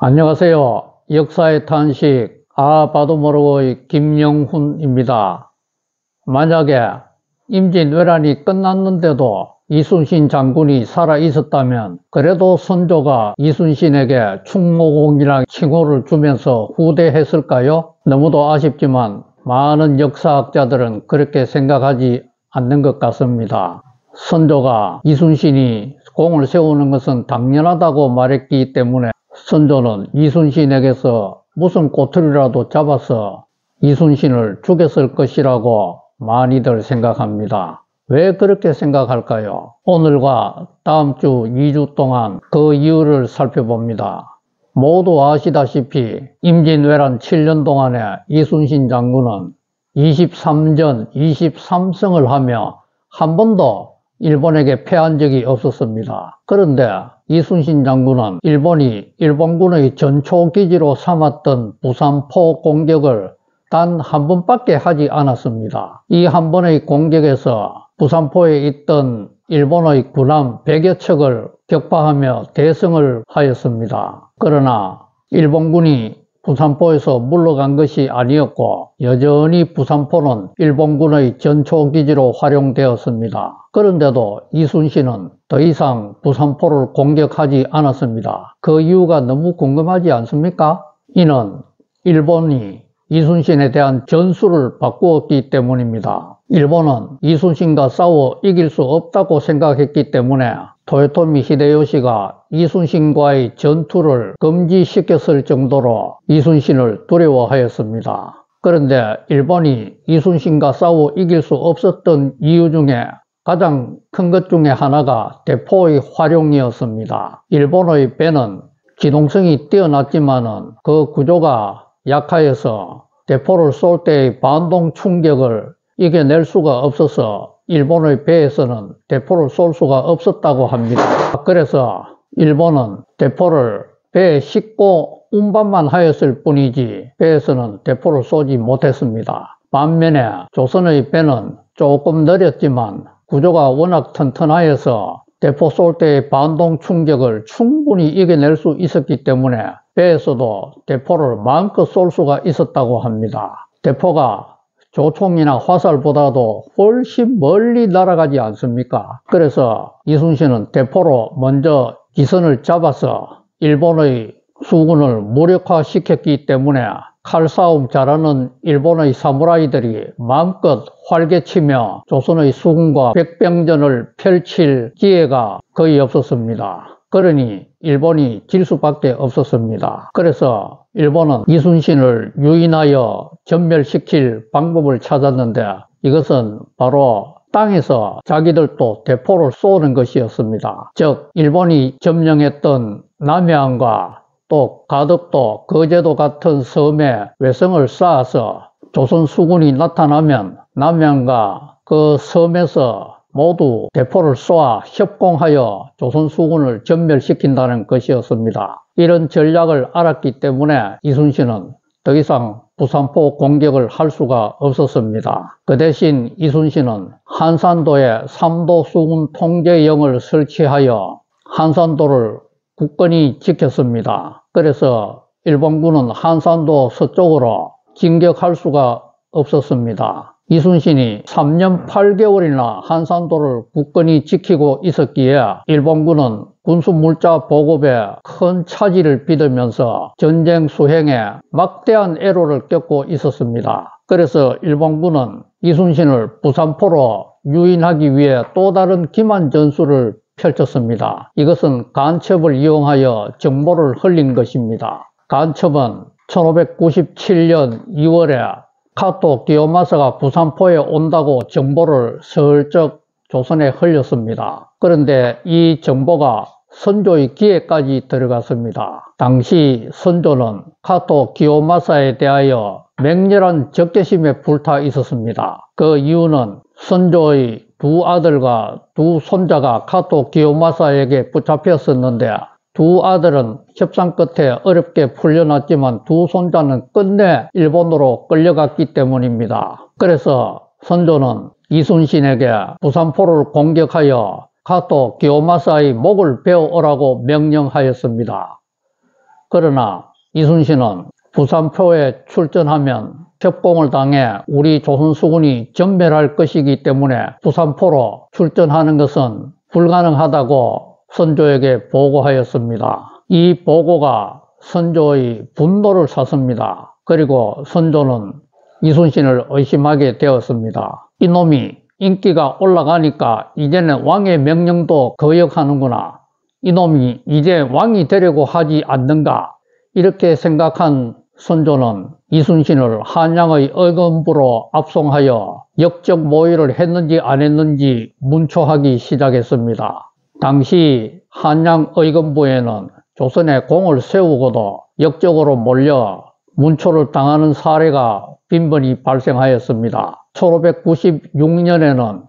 안녕하세요. 역사의 탄식, 봐도 모르고의 김영훈입니다. 만약에 임진왜란이 끝났는데도 이순신 장군이 살아 있었다면 그래도 선조가 이순신에게 충무공이라는 칭호를 주면서 후대했을까요? 너무도 아쉽지만 많은 역사학자들은 그렇게 생각하지 않는 것 같습니다. 선조가 이순신이 공을 세우는 것은 당연하다고 말했기 때문에 선조는 이순신에게서 무슨 꼬투리라도 잡아서 이순신을 죽였을 것이라고 많이들 생각합니다. 왜 그렇게 생각할까요? 오늘과 다음 주 2주 동안 그 이유를 살펴봅니다. 모두 아시다시피 임진왜란 7년 동안에 이순신 장군은 23전 23승을 하며 한 번도 일본에게 패한 적이 없었습니다. 그런데 이순신 장군은 일본군의 전초기지로 삼았던 부산포 공격을 단 한 번밖에 하지 않았습니다. 이 한 번의 공격에서 부산포에 있던 일본의 군함 100여 척을 격파하며 대승을 하였습니다. 그러나 일본군이 부산포에서 물러간 것이 아니었고 여전히 부산포는 일본군의 전초기지로 활용되었습니다. 그런데도 이순신은 더 이상 부산포를 공격하지 않았습니다. 그 이유가 너무 궁금하지 않습니까? 이는 일본이 이순신에 대한 전술을 바꾸었기 때문입니다. 일본은 이순신과 싸워 이길 수 없다고 생각했기 때문에 토요토미 히데요시가 이순신과의 전투를 금지시켰을 정도로 이순신을 두려워하였습니다. 그런데 일본이 이순신과 싸워 이길 수 없었던 이유 중에 가장 큰 것 중에 하나가 대포의 활용이었습니다. 일본의 배는 기동성이 뛰어났지만은 그 구조가 약하여서 대포를 쏠 때의 반동 충격을 이겨낼 수가 없어서 일본의 배에서는 대포를 쏠 수가 없었다고 합니다. 그래서 일본은 대포를 배에 싣고 운반만 하였을 뿐이지 배에서는 대포를 쏘지 못했습니다. 반면에 조선의 배는 조금 느렸지만 구조가 워낙 튼튼하여서 대포 쏠 때의 반동 충격을 충분히 이겨낼 수 있었기 때문에 배에서도 대포를 마음껏 쏠 수가 있었다고 합니다. 대포가 조총이나 화살보다도 훨씬 멀리 날아가지 않습니까? 그래서 이순신은 대포로 먼저 기선을 잡아서 일본의 수군을 무력화시켰기 때문에 칼싸움 잘하는 일본의 사무라이들이 마음껏 활개치며 조선의 수군과 백병전을 펼칠 기회가 거의 없었습니다. 그러니 일본이 질 수밖에 없었습니다. 그래서 일본은 이순신을 유인하여 전멸시킬 방법을 찾았는데 이것은 바로 땅에서 자기들도 대포를 쏘는 것이었습니다. 즉 일본이 점령했던 남해안과 또 가덕도, 거제도 같은 섬에 외성을 쌓아서 조선 수군이 나타나면 남해안과 그 섬에서 모두 대포를 쏘아 협공하여 조선 수군을 전멸시킨다는 것이었습니다. 이런 전략을 알았기 때문에 이순신은 더 이상 부산포 공격을 할 수가 없었습니다. 그 대신 이순신은 한산도에 삼도 수군 통제영을 설치하여 한산도를 굳건히 지켰습니다. 그래서 일본군은 한산도 서쪽으로 진격할 수가 없었습니다. 이순신이 3년 8개월이나 한산도를 굳건히 지키고 있었기에 일본군은 군수물자 보급에 큰 차질을 빚으면서 전쟁 수행에 막대한 애로를 겪고 있었습니다. 그래서 일본군은 이순신을 부산포로 유인하기 위해 또 다른 기만 전술을 펼쳤습니다. 이것은 간첩을 이용하여 정보를 흘린 것입니다. 간첩은 1597년 2월에 카토 기요마사가 부산포에 온다고 정보를 슬쩍 조선에 흘렸습니다. 그런데 이 정보가 선조의 귀에까지 들어갔습니다. 당시 선조는 카토 기요마사에 대하여 맹렬한 적개심에 불타 있었습니다. 그 이유는 선조의 두 아들과 두 손자가 카토 기요마사에게 붙잡혔었는데 두 아들은 협상 끝에 어렵게 풀려났지만 두 손자는 끝내 일본으로 끌려갔기 때문입니다. 그래서 선조는 이순신에게 부산포를 공격하여 카토 기요마사의 목을 베어 오라고 명령하였습니다. 그러나 이순신은 부산표에 출전하면 격봉을 당해 우리 조선수군이 전멸할 것이기 때문에 부산포로 출전하는 것은 불가능하다고 선조에게 보고하였습니다. 이 보고가 선조의 분노를 샀습니다. 그리고 선조는 이순신을 의심하게 되었습니다. 이놈이 인기가 올라가니까 이제는 왕의 명령도 거역하는구나. 이놈이 이제 왕이 되려고 하지 않는가. 이렇게 생각한 선조는 이순신을 한양의 의금부로 압송하여 역적 모의를 했는지 안 했는지 문초하기 시작했습니다. 당시 한양 의금부에는 조선에 공을 세우고도 역적으로 몰려 문초를 당하는 사례가 빈번히 발생하였습니다. 1596년에는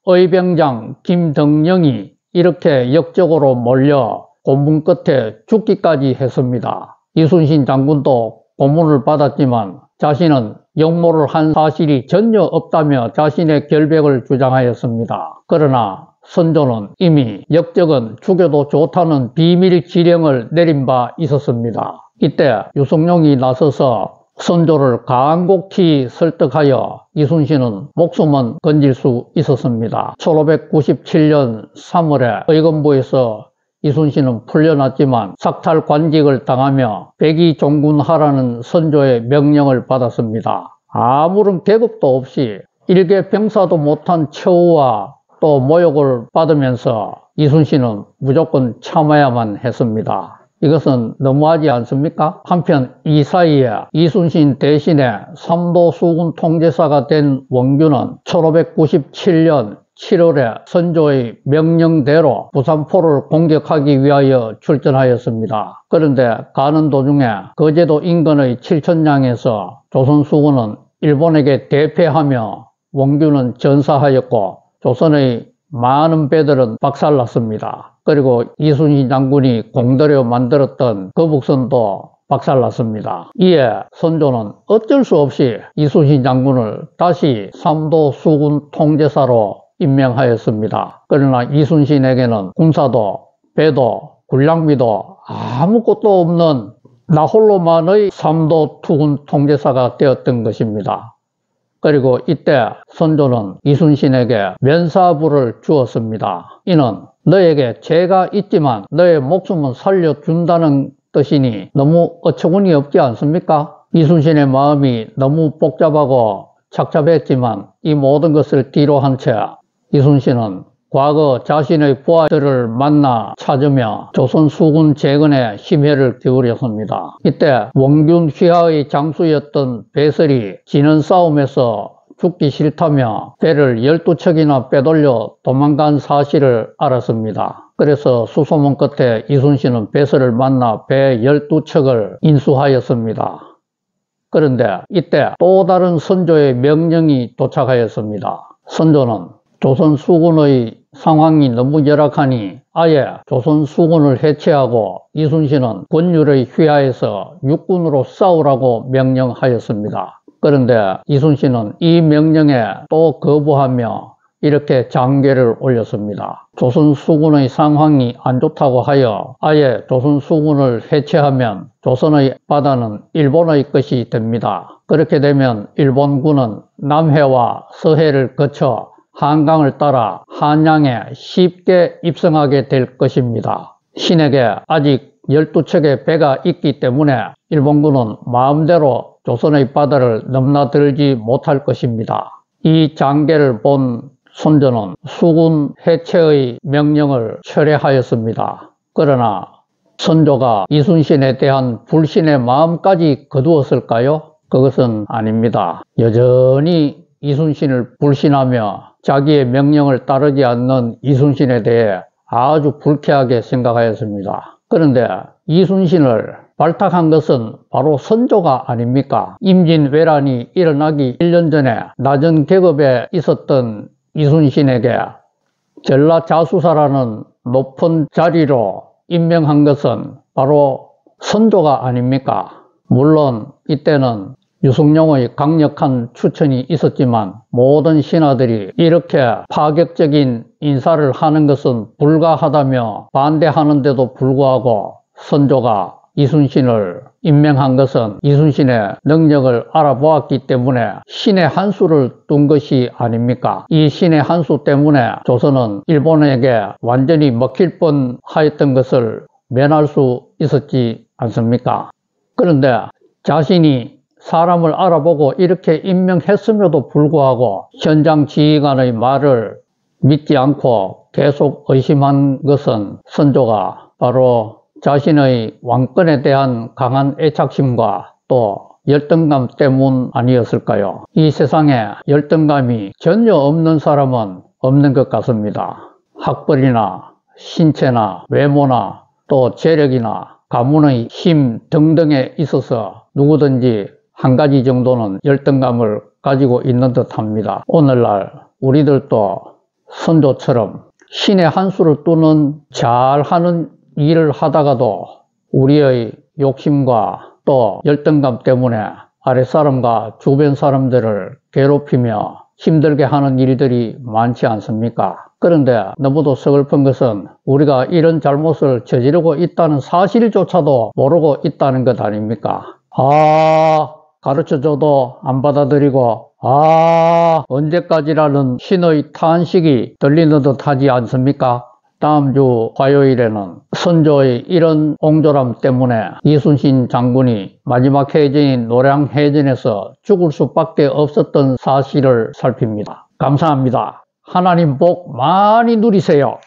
의병장 김덕령이 이렇게 역적으로 몰려 고문 끝에 죽기까지 했습니다. 이순신 장군도 고문을 받았지만 자신은 역모를 한 사실이 전혀 없다며 자신의 결백을 주장하였습니다. 그러나 선조는 이미 역적은 죽여도 좋다는 비밀 지령을 내린 바 있었습니다. 이때 유성룡이 나서서 선조를 간곡히 설득하여 이순신은 목숨은 건질 수 있었습니다. 1597년 3월에 의금부에서 이순신은 풀려났지만 삭탈관직을 당하며 백의종군하라는 선조의 명령을 받았습니다. 아무런 계급도 없이 일개병사도 못한 처우와 또 모욕을 받으면서 이순신은 무조건 참아야만 했습니다. 이것은 너무하지 않습니까? 한편 이 사이에 이순신 대신에 삼도수군 통제사가 된 원균은 1597년 7월에 선조의 명령대로 부산포를 공격하기 위하여 출전하였습니다. 그런데 가는 도중에 거제도 인근의 칠천량에서 조선수군은 일본에게 대패하며 원균은 전사하였고 조선의 많은 배들은 박살났습니다. 그리고 이순신 장군이 공들여 만들었던 거북선도 박살났습니다. 이에 선조는 어쩔 수 없이 이순신 장군을 다시 삼도수군 통제사로 임명하였습니다. 그러나 이순신에게는 군사도 배도 군량비도 아무것도 없는 나 홀로만의 삼도투군 통제사가 되었던 것입니다. 그리고 이때 선조는 이순신에게 면사부를 주었습니다. 이는 너에게 죄가 있지만 너의 목숨은 살려준다는 뜻이니 너무 어처구니 없지 않습니까? 이순신의 마음이 너무 복잡하고 착잡했지만 이 모든 것을 뒤로 한 채 이순신은 과거 자신의 부하들을 만나 찾으며 조선 수군 재건에 심혈을 기울였습니다. 이때 원균 휘하의 장수였던 배설이 지는 싸움에서 죽기 싫다며 배를 12척이나 빼돌려 도망간 사실을 알았습니다. 그래서 수소문 끝에 이순신은 배설을 만나 배 12척을 인수하였습니다. 그런데 이때 또 다른 선조의 명령이 도착하였습니다. 선조는 조선 수군의 상황이 너무 열악하니 아예 조선 수군을 해체하고 이순신은 권율의 휘하에서 육군으로 싸우라고 명령하였습니다. 그런데 이순신은 이 명령에 또 거부하며 이렇게 장계를 올렸습니다. 조선 수군의 상황이 안 좋다고 하여 아예 조선 수군을 해체하면 조선의 바다는 일본의 것이 됩니다. 그렇게 되면 일본군은 남해와 서해를 거쳐 한강을 따라 한양에 쉽게 입성하게 될 것입니다. 신에게 아직 12척의 배가 있기 때문에 일본군은 마음대로 조선의 바다를 넘나들지 못할 것입니다. 이 장계를 본 선조는 수군 해체의 명령을 철회하였습니다. 그러나 선조가 이순신에 대한 불신의 마음까지 거두었을까요? 그것은 아닙니다. 여전히 이순신을 불신하며 자기의 명령을 따르지 않는 이순신에 대해 아주 불쾌하게 생각하였습니다. 그런데 이순신을 발탁한 것은 바로 선조가 아닙니까? 임진왜란이 일어나기 1년 전에 낮은 계급에 있었던 이순신에게 전라자수사라는 높은 자리로 임명한 것은 바로 선조가 아닙니까? 물론 이때는 유성룡의 강력한 추천이 있었지만 모든 신하들이 이렇게 파격적인 인사를 하는 것은 불가하다며 반대하는데도 불구하고 선조가 이순신을 임명한 것은 이순신의 능력을 알아보았기 때문에 신의 한 수를 둔 것이 아닙니까? 이 신의 한 수 때문에 조선은 일본에게 완전히 먹힐 뻔하였던 것을 면할 수 있었지 않습니까? 그런데 자신이 사람을 알아보고 이렇게 임명했음에도 불구하고 현장 지휘관의 말을 믿지 않고 계속 의심한 것은 선조가 바로 자신의 왕권에 대한 강한 애착심과 또 열등감 때문 아니었을까요? 이 세상에 열등감이 전혀 없는 사람은 없는 것 같습니다. 학벌이나 신체나 외모나 또 재력이나 가문의 힘 등등에 있어서 누구든지 한 가지 정도는 열등감을 가지고 있는 듯 합니다. 오늘날 우리들도 선조처럼 신의 한 수를 두는 잘하는 일을 하다가도 우리의 욕심과 또 열등감 때문에 아랫사람과 주변 사람들을 괴롭히며 힘들게 하는 일들이 많지 않습니까? 그런데 너무도 서글픈 것은 우리가 이런 잘못을 저지르고 있다는 사실조차도 모르고 있다는 것 아닙니까? 가르쳐줘도 안 받아들이고 언제까지라는 신의 탄식이 들리는 듯 하지 않습니까? 다음 주 화요일에는 선조의 이런 옹졸함 때문에 이순신 장군이 마지막 해전인 노량해전에서 죽을 수밖에 없었던 사실을 살핍니다. 감사합니다. 하나님 복 많이 누리세요.